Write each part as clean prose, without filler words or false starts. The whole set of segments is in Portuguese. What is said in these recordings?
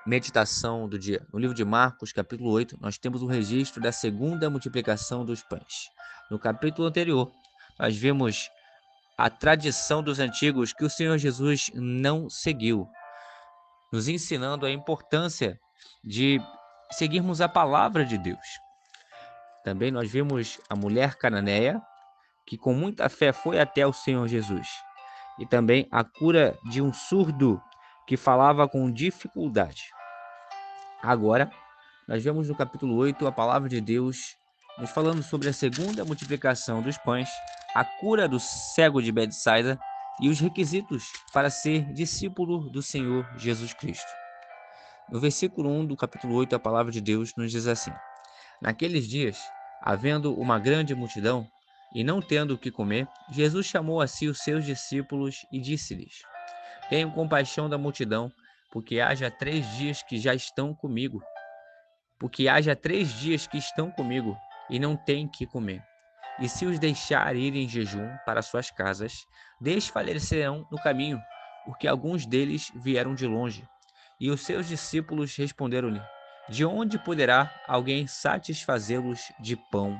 meditação do dia. No livro de Marcos, capítulo 8, nós temos o registro da segunda multiplicação dos pães. No capítulo anterior, nós vimos a tradição dos antigos que o Senhor Jesus não seguiu, nos ensinando a importância de seguirmos a palavra de Deus. Também nós vimos a mulher cananeia, que com muita fé foi até o Senhor Jesus. E também a cura de um surdo que falava com dificuldade. Agora, nós vemos no capítulo 8 a palavra de Deus nos falando sobre a segunda multiplicação dos pães, a cura do cego de Betsaida e os requisitos para ser discípulo do Senhor Jesus Cristo. No versículo 1 do capítulo 8, a palavra de Deus nos diz assim: Naqueles dias, havendo uma grande multidão, e não tendo o que comer, Jesus chamou a si os seus discípulos e disse-lhes: Tenho compaixão da multidão, porque haja 3 dias que já estão comigo. Porque haja 3 dias que estão comigo e não têm que comer. E se os deixar ir em jejum para suas casas, desfalecerão no caminho, porque alguns deles vieram de longe. E os seus discípulos responderam-lhe: De onde poderá alguém satisfazê-los de pão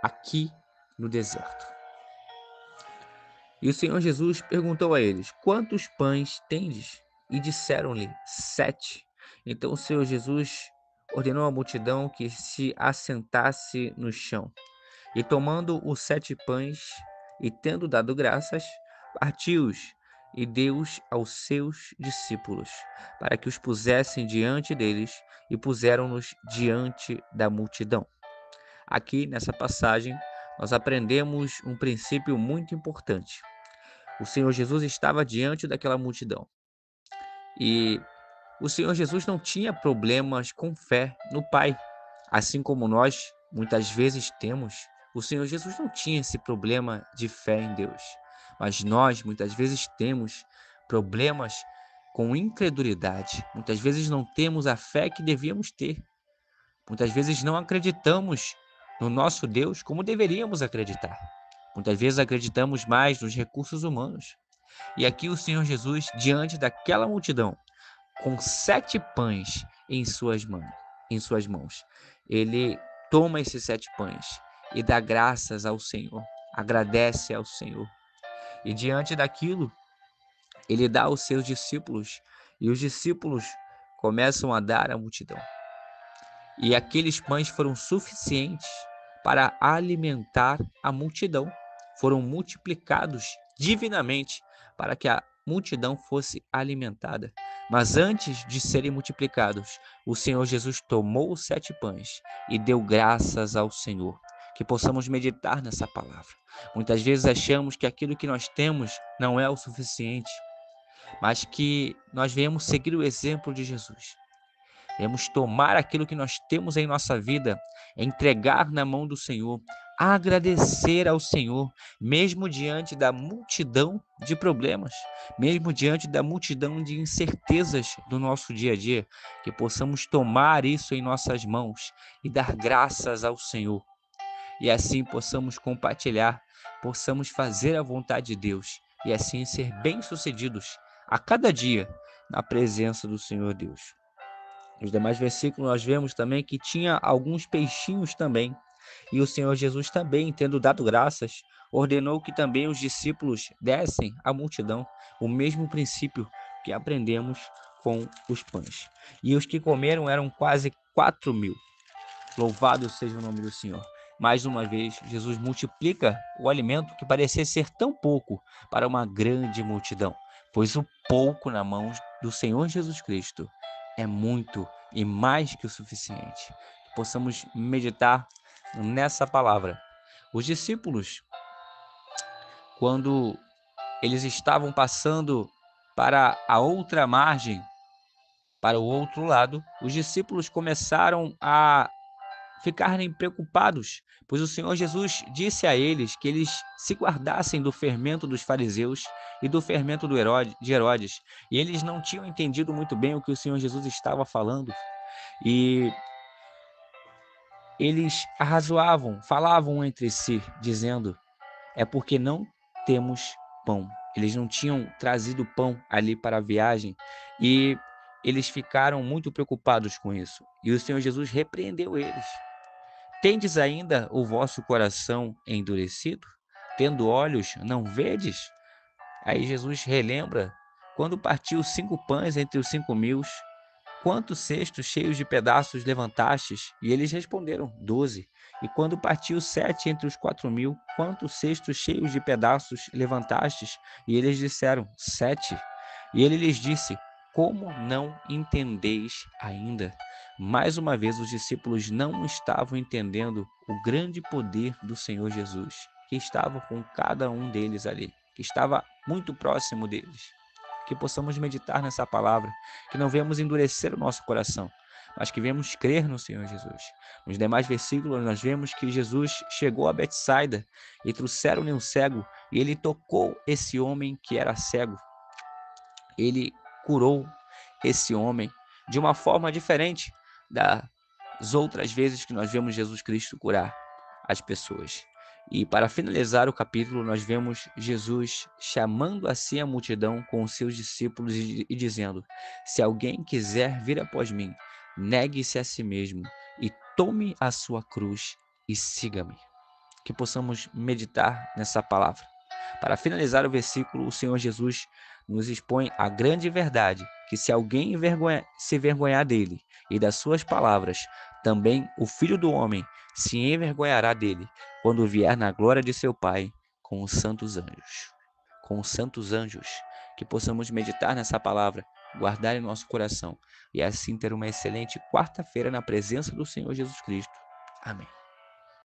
aqui no deserto? E o Senhor Jesus perguntou a eles: Quantos pães tendes? E disseram-lhe: 7. Então o Senhor Jesus ordenou à multidão que se assentasse no chão. E tomando os 7 pães, e tendo dado graças, partiu-os e deu-os aos seus discípulos, para que os pusessem diante deles, e puseram-nos diante da multidão. Aqui nessa passagem, nós aprendemos um princípio muito importante. O Senhor Jesus estava diante daquela multidão. E o Senhor Jesus não tinha problemas com fé no Pai, assim como nós muitas vezes temos. O Senhor Jesus não tinha esse problema de fé em Deus, mas nós muitas vezes temos problemas com incredulidade. Muitas vezes não temos a fé que devíamos ter. Muitas vezes não acreditamos no nosso Deus como deveríamos acreditar. Muitas vezes acreditamos mais nos recursos humanos. E aqui o Senhor Jesus, diante daquela multidão, com 7 pães em suas mãos, ele toma esses 7 pães e dá graças ao Senhor, agradece ao Senhor. E diante daquilo, ele dá aos seus discípulos, e os discípulos começam a dar à multidão. E aqueles pães foram suficientes para alimentar a multidão, foram multiplicados divinamente para que a multidão fosse alimentada. Mas antes de serem multiplicados, o Senhor Jesus tomou os 7 pães e deu graças ao Senhor. Que possamos meditar nessa palavra. Muitas vezes achamos que aquilo que nós temos não é o suficiente, mas que nós venhamos seguir o exemplo de Jesus. Devemos tomar aquilo que nós temos em nossa vida, entregar na mão do Senhor, agradecer ao Senhor, mesmo diante da multidão de problemas, mesmo diante da multidão de incertezas do nosso dia a dia, que possamos tomar isso em nossas mãos e dar graças ao Senhor. E assim possamos compartilhar, possamos fazer a vontade de Deus e assim ser bem-sucedidos a cada dia na presença do Senhor Deus. Nos demais versículos nós vemos também que tinha alguns peixinhos também. E o Senhor Jesus também, tendo dado graças, ordenou que também os discípulos dessem à multidão o mesmo princípio que aprendemos com os pães. E os que comeram eram quase 4.000. Louvado seja o nome do Senhor. Mais uma vez, Jesus multiplica o alimento que parecia ser tão pouco para uma grande multidão, pois o pouco na mão do Senhor Jesus Cristo é muito e mais que o suficiente. Que possamos meditar nessa palavra. Os discípulos, quando eles estavam passando para a outra margem, para o outro lado, os discípulos começaram a ficarem preocupados, pois o Senhor Jesus disse a eles que eles se guardassem do fermento dos fariseus e do fermento de Herodes. E eles não tinham entendido muito bem o que o Senhor Jesus estava falando. E eles arrazoavam, falavam entre si, dizendo: é porque não temos pão. Eles não tinham trazido pão ali para a viagem. E Eles ficaram muito preocupados com isso, e o Senhor Jesus repreendeu eles. Tendes ainda o vosso coração endurecido? Tendo olhos, não vedes? Aí Jesus relembra, quando partiu 5 pães entre os 5.000, quantos cestos cheios de pedaços levantastes? E eles responderam, 12. E quando partiu 7 entre os 4.000, quantos cestos cheios de pedaços levantastes? E eles disseram, 7. E ele lhes disse, como não entendeis ainda? Mais uma vez os discípulos não estavam entendendo o grande poder do Senhor Jesus, que estava com cada um deles ali, que estava muito próximo deles. Que possamos meditar nessa palavra, que não venhamos endurecer o nosso coração, mas que venhamos crer no Senhor Jesus. Nos demais versículos nós vemos que Jesus chegou a Betsaida e trouxeram-lhe um cego, e ele tocou esse homem que era cego. Ele curou esse homem de uma forma diferente das outras vezes que nós vemos Jesus Cristo curar as pessoas. E para finalizar o capítulo, nós vemos Jesus chamando assim a multidão com os seus discípulos e dizendo: se alguém quiser vir após mim, negue-se a si mesmo e tome a sua cruz e siga-me. Que possamos meditar nessa palavra. Para finalizar o versículo, o Senhor Jesus nos expõe a grande verdade, que se alguém se envergonhar dele e das suas palavras, também o Filho do Homem se envergonhará dele, quando vier na glória de seu Pai com os santos anjos. Com os santos anjos, que possamos meditar nessa palavra, guardar em nosso coração e assim ter uma excelente quarta-feira na presença do Senhor Jesus Cristo. Amém.